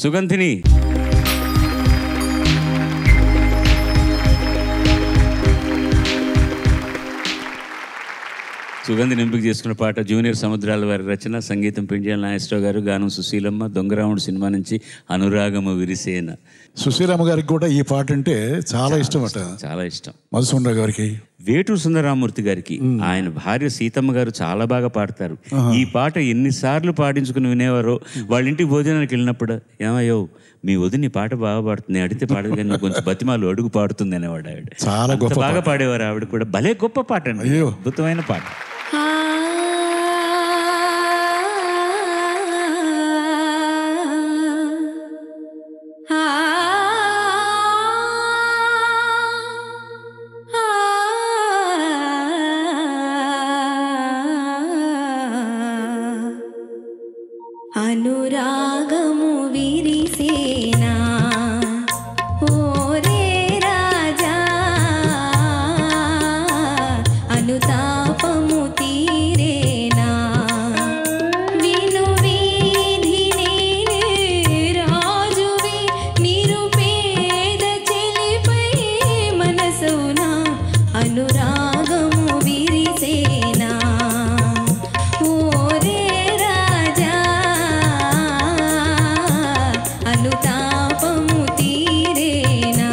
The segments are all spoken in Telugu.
సుగంధిని. సుగంధిని ఎంపిక చేసుకున్న పాట జూనియర్ సముద్రాల వారి రచన, సంగీతం పెండ్యాల నాగేశ్వరరావు గారు, గానం సుశీలమ్మ. దొంగరాముడు సినిమా నుంచి అనురాగము విరిసేన. సుశీలమ్మ గారికి కూడా ఈ పాట అంటే చాలా ఇష్టం అట. చాలా ఇష్టం. మధుసూదనరావు గారికి, వేటూరు సుందరరామూర్తి గారికి, ఆయన భార్య సీతమ్మ గారు చాలా బాగా పాడతారు. ఈ పాట ఎన్నిసార్లు పాడించుకుని వినేవారో. వాళ్ళ ఇంటికి భోజనానికి వెళ్ళినప్పుడు, ఏమయ్యో మీ వదిన పాట బాగా పాడుతుంది, అడిగితే పాడదు కానీ కొంచెం బతిమాలు అడుగు పాడుతుంది అనేవాడు ఆవిడ. చాలా గొప్ప బాగా పాడేవారు ఆవిడ కూడా. భలే గొప్ప పాట అండి, అద్భుతమైన పాట. అనురాగము విరిసేనా ఓరే రాజా, అనుతాపము తీరేనా, విను వీధి నేనే రాజువి, నిరుపేద చెలిపై మనసునా, అనురాగము విరిసేనా ఓరే రాజా, అనుతాపము తీరేనా.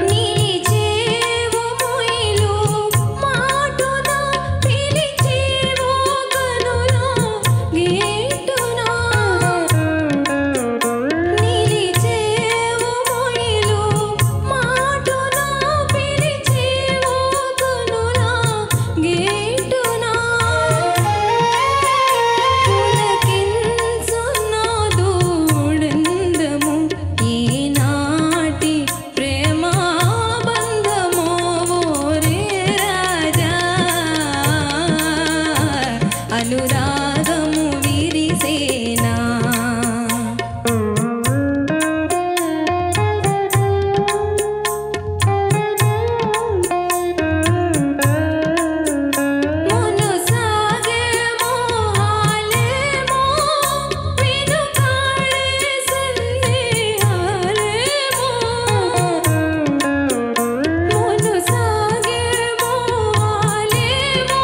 నిలిచేవు మొయిలు మాటున, పిలిచేవు కనుల గేటున, నిలిచేవు మొయిలు మాటున, పిలిచేవు కనుల గేటున, పులకించున్నదు ఉడందము ఈనాటి ప్రేమ బంధమో ఓరే రాజా, అనురాగము విరిసేనా. మునుసాగే మోహాలేమో, వెనుకాడే సందేహాలేమో, మునుసాగే మోహాలేమో,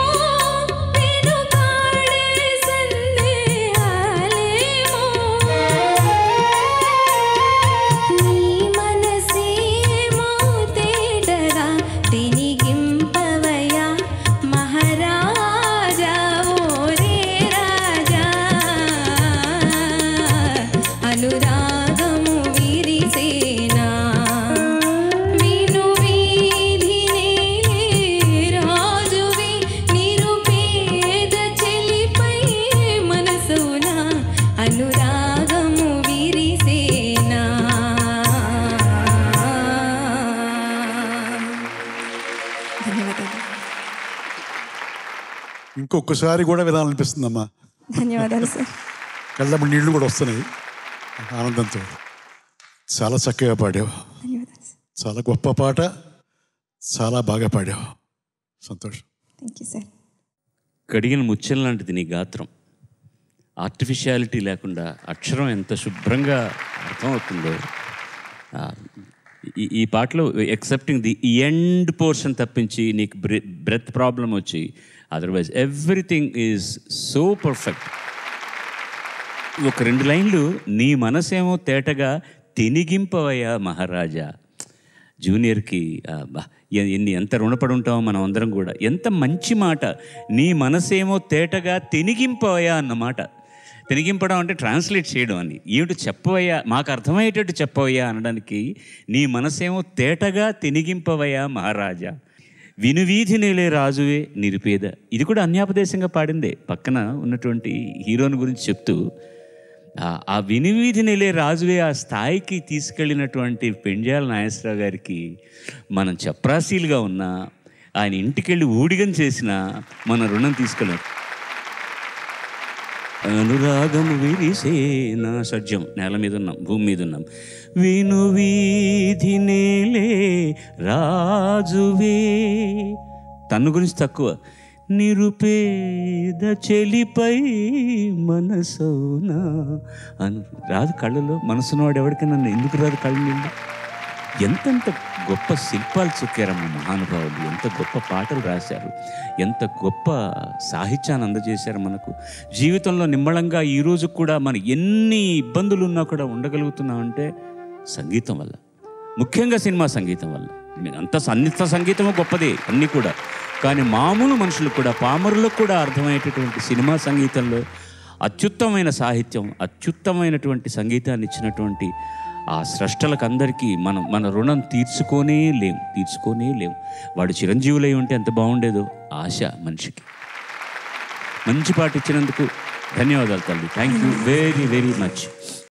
వెనుకాడే సందేహాలేమో, నీ మనసేమో తేటగా తినిగింపవయ్యా మహారాజా ఓరే రాజా, అనురాగము విరిసేనా, విను వీధి నేనే రాజువి, నిరుపేద చెలిపై మనసునా, అనురాగము విరిసేనా. ధన్యవాదాలు. ఇంకొకసారి కూడా వినాలనిపిస్తుందమ్మా. ధన్యవాదాలు సార్. కళ్ళమ్మ నీళ్లు కూడా వస్తున్నాయి ఆనందంతో. చాలా చక్కగా పాడావు, ధన్యవాదాలు సార్. చాలా గొప్ప పాట, చాలా బాగా పాడావు. సంతోషం. Thank you sir. కడిగిన ముత్యం లాంటిది నీ గాత్రం. ఆర్టిఫిషియాలిటీ లేకుండా అక్షరం ఎంత శుభ్రంగా అర్థమవుతుందో. ఈ పాటలో ఎక్సెప్టింగ్ ది ఎండ్ పోర్షన్ తప్పించి నీకు బ్రెత్ ప్రాబ్లం వచ్చి, otherwise everything is so perfect. ఒక 2 లైన్లు, నీ మనసేమో తేటగా తినిగింపవయ్యా మహారాజా. జూనియర్కి ఎంత రుణపడి ఉంటామో మనం అందరం కూడా. ఎంత మంచి మాట, నీ మనసేమో తేటగా తినిగింపవయ్యా అన్నమాట. తినిగింపడం అంటే ట్రాన్స్లేట్ చేయడం అని. ఏమిటి చెప్పవయ్యా, మాకు అర్థమయ్యేటట్టు చెప్పవయ్యా అనడానికి, నీ మనసేమో తేటగా తినిగింపవయ్యా మహారాజా, వినువీధి నేలే రాజువే నిరుపేద. ఇది కూడా అన్యాపదేశంగా పాడిందే, పక్కన ఉన్నటువంటి హీరోని గురించి చెప్తూ. ఆ వినువీధి నేలే రాజువే ఆ స్థాయికి తీసుకెళ్ళినటువంటి పెండ్యాల నాగేశ్వరరావు గారికి మనం చప్రాసీలుగా ఉన్నా, ఆయన ఇంటికెళ్ళి ఊడిగం చేసినా మన రుణం తీసుకెళ్ళాం. అనురాగము విరిసే నా సజ్జం, నేల మీద ఉన్నాం, భూమి మీద ఉన్నాం. విను వీధి నేలే రాజువే, తన్ను గురించి తక్కువ. నిరుపేద చెలిపై మనసౌనా అను రాదు కళ్ళలో. మనసున్నవాడు ఎవరికి నన్ను ఎందుకు రాదు కళ్ళు నీళ్ళు? ఎంతెంత గొప్ప శిల్పాలు చెక్కారమ్మ మహానుభావులు, ఎంత గొప్ప పాటలు రాశారు, ఎంత గొప్ప సాహిత్యాన్ని అందజేశారు మనకు. జీవితంలో నిమ్మళంగా ఈరోజు కూడా మన ఎన్ని ఇబ్బందులు ఉన్నా కూడా ఉండగలుగుతున్నామంటే సంగీతం వల్ల, ముఖ్యంగా సినిమా సంగీతం వల్ల. అన్ని సంగీతము గొప్పదే అన్నీ కూడా, కానీ మామూలు మనుషులు కూడా, పామరులకు కూడా అర్థమయ్యేటటువంటి సినిమా సంగీతంలో అత్యుత్తమైన సాహిత్యం, అత్యుత్తమైనటువంటి సంగీతాన్ని ఇచ్చినటువంటి ఆ స్రష్టలకు అందరికీ మన రుణం తీర్చుకోనే లేం. వాడు చిరంజీవులై ఉంటే ఎంత బాగుండేదో ఆశ మనిషికి. మంచి పాట ఇచ్చినందుకు ధన్యవాదాలు తల్లి. Thank you very very much.